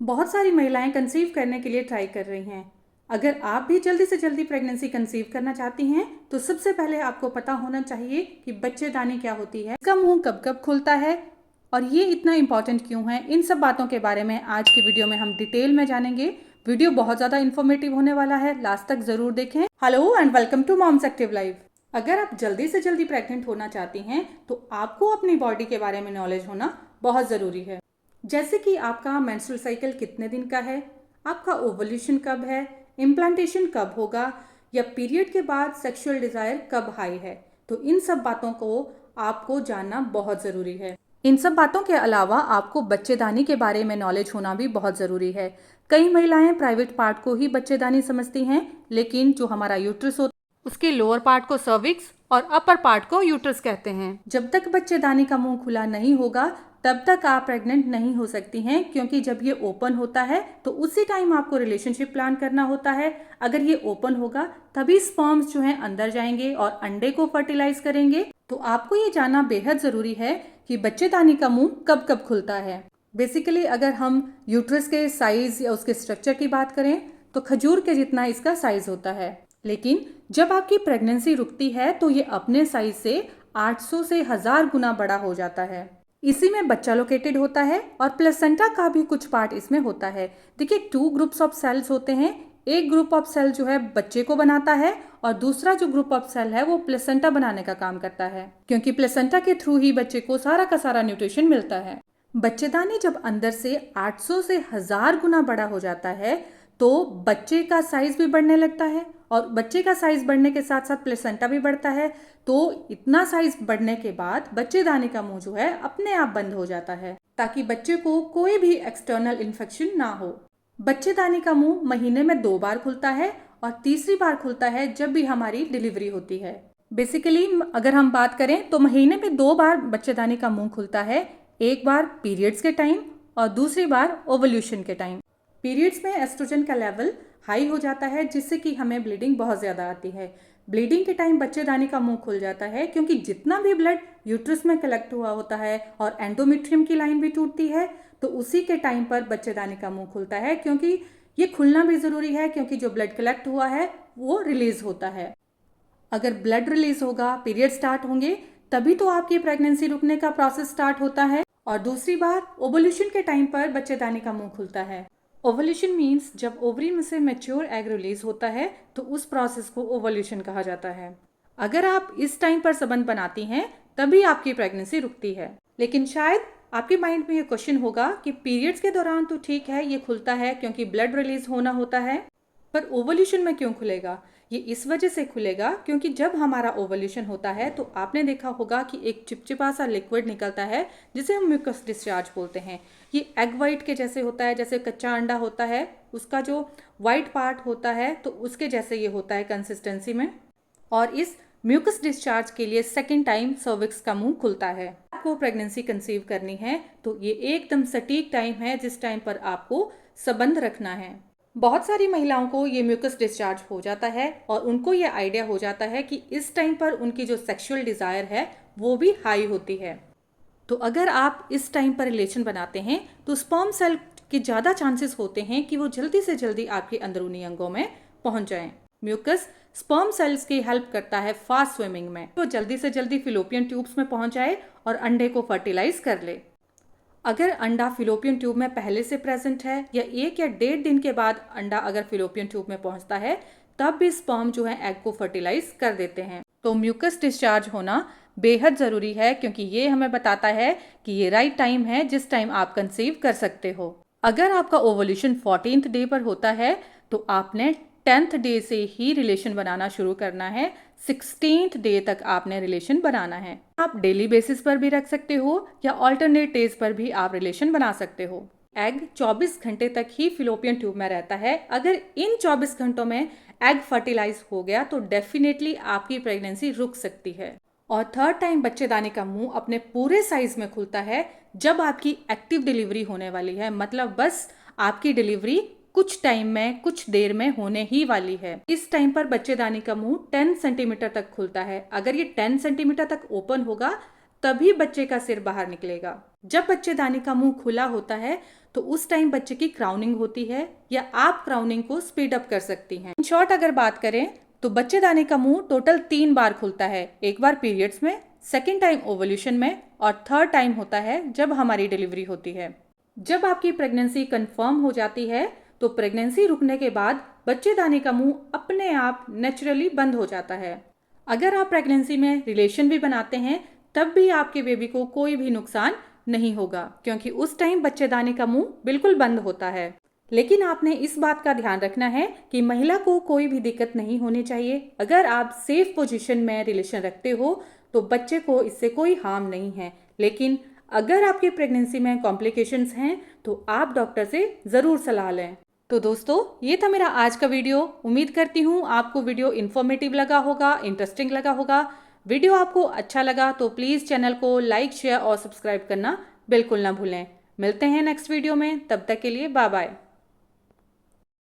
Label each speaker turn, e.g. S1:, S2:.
S1: बहुत सारी महिलाएं कंसीव करने के लिए ट्राई कर रही हैं। अगर आप भी जल्दी से जल्दी प्रेगनेंसी कंसीव करना चाहती हैं तो सबसे पहले आपको पता होना चाहिए कि बच्चेदानी क्या होती है, इसका मुंह कब कब खुलता है और ये इतना इम्पॉर्टेंट क्यों है। इन सब बातों के बारे में आज की वीडियो में हम डिटेल में जानेंगे। वीडियो बहुत ज़्यादा इन्फॉर्मेटिव होने वाला है, लास्ट तक ज़रूर देखें। Hello and welcome to moms active life. अगर आप जल्दी से जल्दी प्रेग्नेंट होना चाहती हैं तो आपको अपनी बॉडी के बारे में नॉलेज होना बहुत ज़रूरी है। जैसे कि आपका मेंस्ट्रुअल साइकिल कितने दिन का है, आपका ओवल्यूशन कब है, इम्प्लांटेशन कब होगा या पीरियड के बाद सेक्सुअल डिज़ायर कब हाई है, तो इन सब बातों को आपको जानना बहुत ज़रूरी है। इन सब बातों के अलावा आपको बच्चेदानी के बारे में नॉलेज होना भी बहुत ज़रूरी है। कई महिलाएं प्राइवेट पार्ट को ही बच्चेदानी समझती हैं, लेकिन जो हमारा यूट्रस होता है उसके लोअर पार्ट को सर्विक्स और अपर पार्ट को यूट्रस कहते हैं। जब तक बच्चेदानी का मुंह खुला नहीं होगा तब तक आप प्रेग्नेंट नहीं हो सकती हैं, क्योंकि जब ये ओपन होता है तो उसी टाइम आपको रिलेशनशिप प्लान करना होता है। अगर ये ओपन होगा तभी स्पर्म्स जो हैं अंदर जाएंगे और अंडे को फर्टिलाइज करेंगे। तो आपको ये जानना बेहद ज़रूरी है कि बच्चेदानी का मुंह कब कब खुलता है। बेसिकली अगर हम यूट्रस के साइज या उसके स्ट्रक्चर की बात करें तो खजूर के जितना इसका साइज होता है, लेकिन जब आपकी प्रेगनेंसी रुकती है तो ये अपने साइज से 800 से 1000 गुना बड़ा हो जाता है। इसी में बच्चा लोकेटेड होता है और प्लेसेंटा का भी कुछ पार्ट इसमें होता है। देखिए, 2 ग्रुप्स ऑफ सेल्स होते हैं। एक ग्रुप ऑफ सेल जो है बच्चे को बनाता है और दूसरा जो ग्रुप ऑफ सेल है वो प्लेसेंटा बनाने का काम करता है, क्योंकि प्लेसेंटा के थ्रू ही बच्चे को सारा का सारा न्यूट्रिशन मिलता है। बच्चेदानी जब अंदर से 800 से 1000 गुना बड़ा हो जाता है तो बच्चे का साइज भी बढ़ने लगता है और बच्चे का साइज बढ़ने के साथ साथ प्लेसेंटा भी बढ़ता है। तो इतना साइज बढ़ने के बाद बच्चेदानी का मुंह जो है अपने आप बंद हो जाता है, ताकि बच्चे को कोई भी एक्सटर्नल इन्फेक्शन ना हो। बच्चेदानी का मुंह महीने में 2 बार खुलता है और तीसरी बार खुलता है जब भी हमारी डिलीवरी होती है। बेसिकली अगर हम बात करें तो महीने में 2 बार बच्चेदानी का मुंह खुलता है, एक बार पीरियड्स के टाइम और दूसरी बार ओवल्यूशन के टाइम। पीरियड्स में एस्ट्रोजन का लेवल हाई हो जाता है, जिससे कि हमें ब्लीडिंग बहुत ज़्यादा आती है। ब्लीडिंग के टाइम बच्चेदानी का मुंह खुल जाता है, क्योंकि जितना भी ब्लड यूट्रस में कलेक्ट हुआ होता है और एंडोमेट्रियम की लाइन भी टूटती है, तो उसी के टाइम पर बच्चेदानी का मुंह खुलता है। क्योंकि ये खुलना भी ज़रूरी है, क्योंकि जो ब्लड कलेक्ट हुआ है वो रिलीज होता है। अगर ब्लड रिलीज होगा, पीरियड स्टार्ट होंगे, तभी तो आपकी प्रेगनेंसी रुकने का प्रोसेस स्टार्ट होता है। और दूसरी बार ओवल्यूशन के टाइम पर बच्चेदानी का मुंह खुलता है। ओवल्यूशन मीन्स जब ओवरी में से मैच्योर एग रिलीज होता है तो उस प्रोसेस को ओवल्यूशन कहा जाता है। अगर आप इस टाइम पर संबंध बनाती हैं तभी आपकी प्रेगनेंसी रुकती है। लेकिन शायद आपके माइंड में ये क्वेश्चन होगा कि पीरियड्स के दौरान तो ठीक है, ये खुलता है क्योंकि ब्लड रिलीज होना होता है, पर ओवल्यूशन में क्यों खुलेगा? ये इस वजह से खुलेगा क्योंकि जब हमारा ओवल्यूशन होता है तो आपने देखा होगा कि एक चिपचिपा सा लिक्विड निकलता है जिसे हम म्यूकस डिस्चार्ज बोलते हैं। ये एग वाइट के जैसे होता है, जैसे कच्चा अंडा होता है उसका जो वाइट पार्ट होता है तो उसके जैसे ये होता है कंसिस्टेंसी में। और इस म्यूकस डिस्चार्ज के लिए सेकेंड टाइम सर्विक्स का मुंह खुलता है। आपको प्रेगनेंसी कंसीव करनी है तो ये एकदम सटीक टाइम है जिस टाइम पर आपको संबंध रखना है। बहुत सारी महिलाओं को ये म्यूकस डिस्चार्ज हो जाता है और उनको ये आइडिया हो जाता है कि इस टाइम पर उनकी जो सेक्सुअल डिज़ायर है वो भी हाई होती है। तो अगर आप इस टाइम पर रिलेशन बनाते हैं तो स्पर्म सेल के ज़्यादा चांसेस होते हैं कि वो जल्दी से जल्दी आपके अंदरूनी अंगों में पहुंच जाएं। म्यूकस स्पर्म सेल्स की हेल्प करता है फास्ट स्विमिंग में, तो जल्दी से जल्दी फिलोपियन ट्यूब्स में पहुंच जाए और अंडे को फर्टिलाइज कर ले। अगर अंडा फिलोपियन ट्यूब में पहले से प्रेजेंट है या 1 या 1.5 दिन के बाद अंडा अगर फिलोपियन ट्यूब में पहुंचता है, तब भी स्पर्म जो है एग को फर्टिलाइज कर देते हैं। तो म्यूकस डिस्चार्ज होना बेहद ज़रूरी है, क्योंकि ये हमें बताता है कि ये राइट टाइम है जिस टाइम आप कंसीव कर सकते हो। अगर आपका ओवल्यूशन 14th डे पर होता है तो आपने 10th डे से ही रिलेशन बनाना शुरू करना है। 16th डे तक आपने रिलेशन बनाना है। आप डेली बेसिस पर भी रख सकते हो या ऑल्टरनेट डेज पर भी आप रिलेशन बना सकते हो। एग 24 घंटे तक ही फिलोपियन ट्यूब में रहता है। अगर इन 24 घंटों में एग फर्टिलाइज हो गया तो डेफिनेटली आपकी प्रेगनेंसी रुक सकती है। और थर्ड टाइम बच्चेदानी का मुंह अपने पूरे साइज में खुलता है जब आपकी एक्टिव डिलीवरी होने वाली है, मतलब बस आपकी डिलीवरी कुछ टाइम में, कुछ देर में होने ही वाली है। इस टाइम पर बच्चेदानी का मुंह 10 सेंटीमीटर तक खुलता है। अगर ये 10 सेंटीमीटर तक ओपन होगा तभी बच्चे का सिर बाहर निकलेगा। जब बच्चेदानी का मुंह खुला होता है तो उस टाइम बच्चे की क्राउनिंग होती है या आप क्राउनिंग को स्पीड अप कर सकती हैं। इन शॉर्ट अगर बात करें तो बच्चेदानी का मुंह टोटल 3 बार खुलता है। एक बार पीरियड्स में, सेकेंड टाइम ओवल्यूशन में और थर्ड टाइम होता है जब हमारी डिलीवरी होती है। जब आपकी प्रेगनेंसी कंफर्म हो जाती है तो प्रेगनेंसी रुकने के बाद बच्चेदानी का मुंह अपने आप नेचुरली बंद हो जाता है। अगर आप प्रेगनेंसी में रिलेशन भी बनाते हैं तब भी आपके बेबी को कोई भी नुकसान नहीं होगा, क्योंकि उस टाइम बच्चेदानी का मुंह बिल्कुल बंद होता है। लेकिन आपने इस बात का ध्यान रखना है कि महिला को कोई भी दिक्कत नहीं होनी चाहिए। अगर आप सेफ पोजीशन में रिलेशन रखते हो तो बच्चे को इससे कोई हार्म नहीं है। लेकिन अगर आपकी प्रेगनेंसी में कॉम्प्लिकेशंस हैं तो आप डॉक्टर से ज़रूर सलाह लें। तो दोस्तों, ये था मेरा आज का वीडियो। उम्मीद करती हूँ आपको वीडियो इन्फॉर्मेटिव लगा होगा, इंटरेस्टिंग लगा होगा। वीडियो आपको अच्छा लगा तो प्लीज़ चैनल को लाइक, शेयर और सब्सक्राइब करना बिल्कुल ना भूलें। मिलते हैं नेक्स्ट वीडियो में, तब तक के लिए बाय बाय।